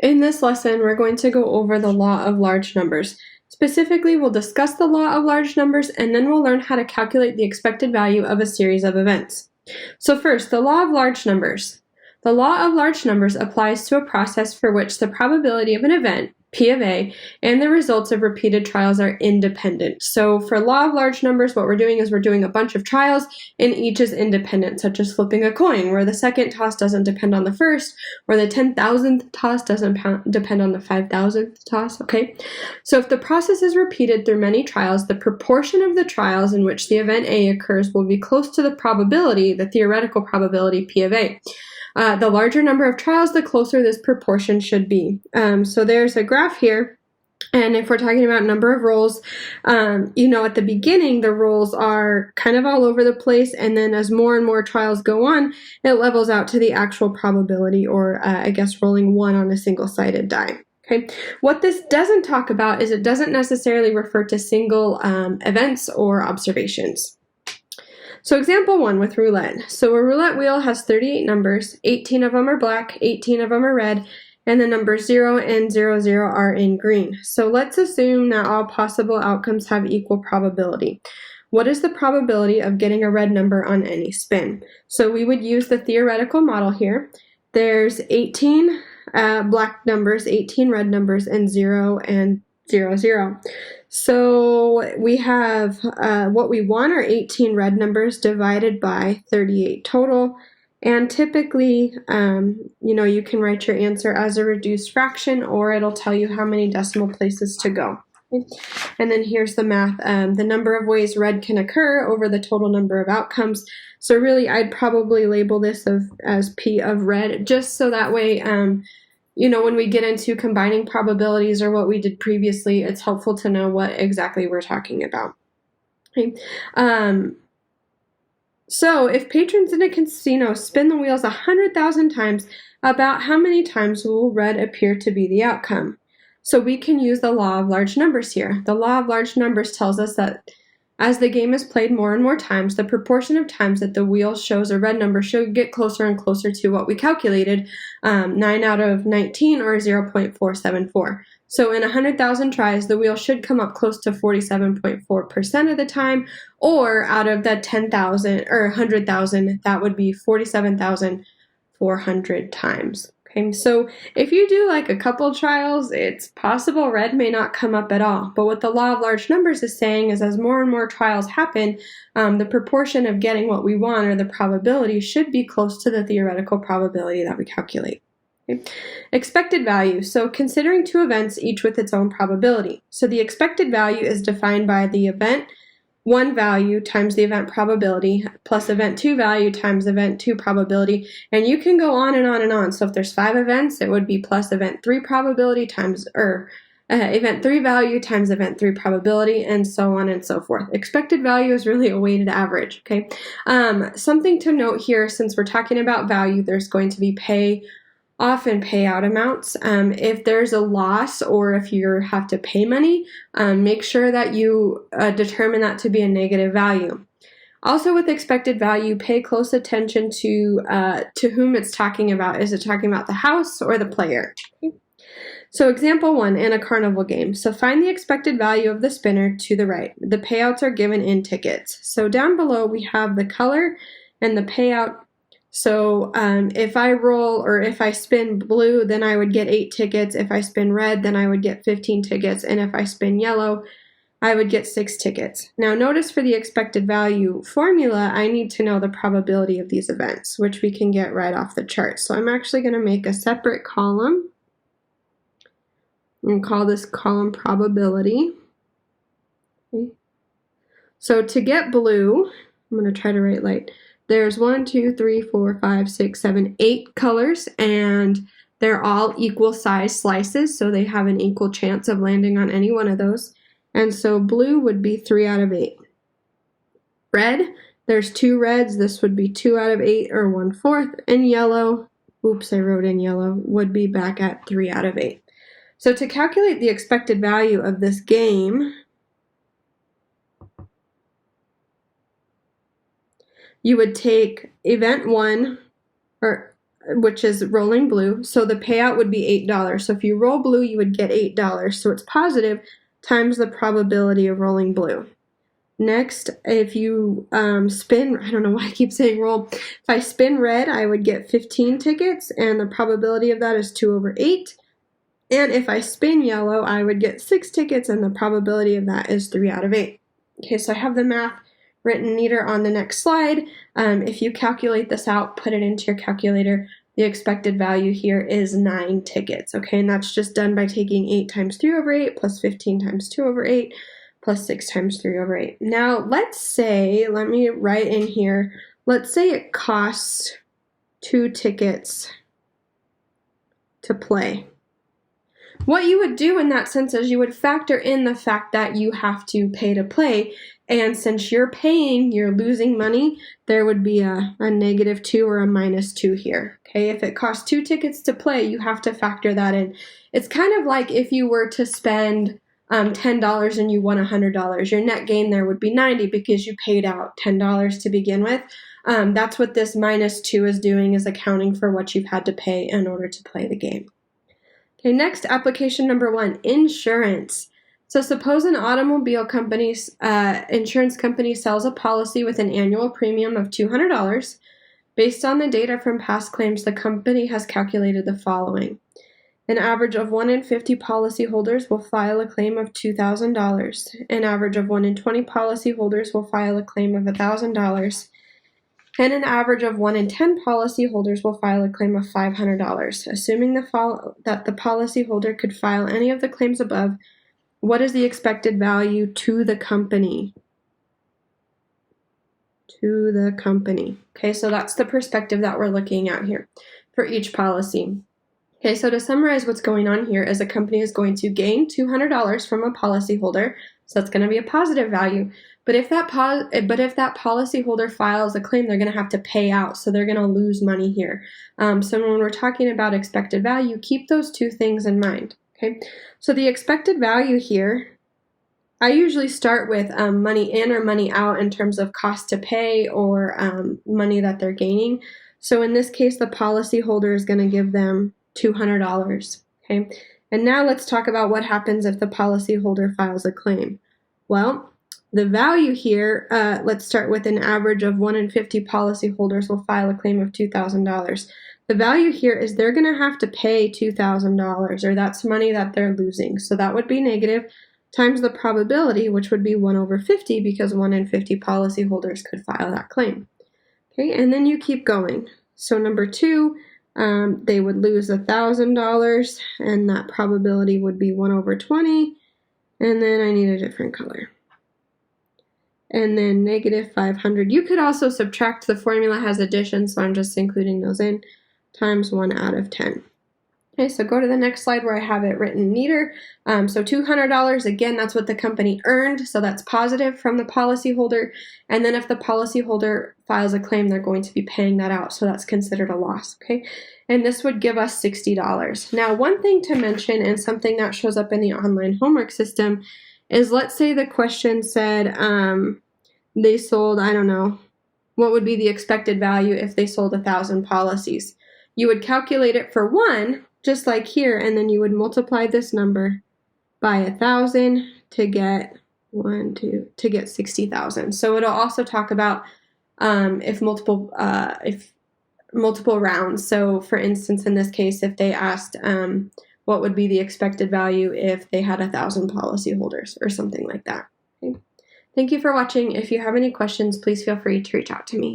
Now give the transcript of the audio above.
In this lesson, we're going to go over the law of large numbers. Specifically, we'll discuss the law of large numbers, and then we'll learn how to calculate the expected value of a series of events. So first, the law of large numbers. The law of large numbers applies to a process for which the probability of an event, P of A, and the results of repeated trials are independent. So for law of large numbers, what we're doing is we're doing a bunch of trials, and each is independent, such as flipping a coin, where the second toss doesn't depend on the first, or the 10,000th toss doesn't depend on the 5,000th toss, okay? So if the process is repeated through many trials, the proportion of the trials in which the event A occurs will be close to the probability, the theoretical probability P of A. The larger number of trials, the closer this proportion should be. So there's a graph here, and if we're talking about number of rolls, at the beginning, the rolls are kind of all over the place, and then as more and more trials go on, it levels out to the actual probability, or rolling one on a single-sided die. Okay. What this doesn't talk about is it doesn't necessarily refer to single events or observations. So example 1 with roulette. So a roulette wheel has 38 numbers, 18 of them are black, 18 of them are red, and the numbers 0 and 00 are in green. So let's assume that all possible outcomes have equal probability. What is the probability of getting a red number on any spin? So we would use the theoretical model here. There's 18 black numbers, 18 red numbers, and 0 and 00. So we have what we want are 18 red numbers divided by 38 total. And typically, you can write your answer as a reduced fraction, or it'll tell you how many decimal places to go. And then here's the math. The number of ways red can occur over the total number of outcomes. So really, I'd probably label this as P of red, just so that way, when we get into combining probabilities or what we did previously, it's helpful to know what exactly we're talking about. Okay. So if patrons in a casino spin the wheels 100,000 times, about how many times will red appear to be the outcome? So we can use the law of large numbers here. The law of large numbers tells us that as the game is played more and more times, the proportion of times that the wheel shows a red number should get closer and closer to what we calculated, 9 out of 19, or 0.474. So in 100,000 tries, the wheel should come up close to 47.4% of the time, or out of the 10,000 or 100,000, that would be 47,400 times. Okay, so if you do like a couple trials, it's possible red may not come up at all. But what the law of large numbers is saying is as more and more trials happen, the proportion of getting what we want, or the probability, should be close to the theoretical probability that we calculate. Okay. Expected value. So considering two events, each with its own probability. So the expected value is defined by the event 1 value times the event probability plus event 2 value times event 2 probability, and you can go on and on and on. So if there's 5 events, it would be plus event 3 probability times, event 3 value times event 3 probability, and so on and so forth. Expected value is really a weighted average, okay? Something to note here, since we're talking about value, there's going to be often payout amounts. If there's a loss, or if you have to pay money, make sure that you determine that to be a negative value. Also, with expected value, pay close attention to whom it's talking about. Is it talking about the house or the player? Okay. So example 1, in a carnival game. So find the expected value of the spinner to the right. The payouts are given in tickets. So down below we have the color and the payout. So if I roll, or if I spin blue, then I would get 8 tickets. If I spin red, then I would get 15 tickets. And if I spin yellow, I would get 6 tickets. Now notice for the expected value formula, I need to know the probability of these events, which we can get right off the chart. So I'm actually going to make a separate column and call this column probability. Okay. So to get blue, I'm going to try to write light. There's 1, 2, 3, 4, 5, 6, 7, 8 colors, and they're all equal size slices, so they have an equal chance of landing on any one of those. And so blue would be 3 out of 8. Red, there's 2 reds. This would be 2 out of 8, or 1/4. And yellow, oops, I wrote in yellow, would be back at 3 out of 8. So to calculate the expected value of this game, you would take event 1, or which is rolling blue. So the payout would be $8. So if you roll blue, you would get $8. So it's positive times the probability of rolling blue. Next, if you spin, I don't know why I keep saying roll. If I spin red, I would get 15 tickets, and the probability of that is 2/8. And if I spin yellow, I would get 6 tickets, and the probability of that is 3/8. Okay, so I have the math written neater on the next slide. If you calculate this out, put it into your calculator, the expected value here is 9 tickets, okay? And that's just done by taking 8 times 3/8 plus 15 times 2/8 plus 6 times 3/8. Now, let's say, let me write in here, let's say it costs 2 tickets to play. What you would do in that sense is you would factor in the fact that you have to pay to play, and since you're paying, you're losing money, there would be a -2 or a -2 here, okay? If it costs 2 tickets to play, you have to factor that in. It's kind of like if you were to spend $10 and you won $100. Your net gain there would be 90 because you paid out $10 to begin with. That's what this -2 is doing, is accounting for what you've had to pay in order to play the game. Okay, next, application number 1, insurance. So suppose an automobile company's insurance company sells a policy with an annual premium of $200. Based on the data from past claims, the company has calculated the following. An average of 1 in 50 policyholders will file a claim of $2,000. An average of 1 in 20 policyholders will file a claim of $1,000. And an average of 1 in 10 policyholders will file a claim of $500. Assuming that the policyholder could file any of the claims above, what is the expected value to the company? To the company. Okay, so that's the perspective that we're looking at here for each policy. Okay, so to summarize what's going on here is a company is going to gain $200 from a policyholder, so that's going to be a positive value. But if that policyholder files a claim, they're going to have to pay out, so they're going to lose money here. So when we're talking about expected value, keep those two things in mind. Okay, so the expected value here, I usually start with money in or money out in terms of cost to pay or money that they're gaining. So in this case, the policyholder is going to give them $200. Okay, and now let's talk about what happens if the policyholder files a claim. Well, the value here, let's start with an average of 1 in 50 policyholders will file a claim of $2,000. The value here is they're going to have to pay $2,000, or that's money that they're losing. So that would be negative times the probability, which would be 1/50, because 1 in 50 policyholders could file that claim. Okay, and then you keep going. So number 2, they would lose $1,000, and that probability would be 1/20, and then I need a different color. And then -500. You could also subtract. The formula has addition, so I'm just including those in, times 1/10. Okay, so go to the next slide where I have it written neater. So $200, again, that's what the company earned, so that's positive from the policyholder. And then if the policyholder files a claim, they're going to be paying that out, so that's considered a loss, okay? And this would give us $60. Now, one thing to mention, and something that shows up in the online homework system, is let's say the question said they sold, I don't know, what would be the expected value if they sold 1,000 policies? You would calculate it for 1, just like here, and then you would multiply this number by 1,000 to get to get 60,000. So it'll also talk about if multiple rounds. So for instance, in this case, if they asked what would be the expected value if they had 1,000 policyholders or something like that. Okay. Thank you for watching. If you have any questions, please feel free to reach out to me.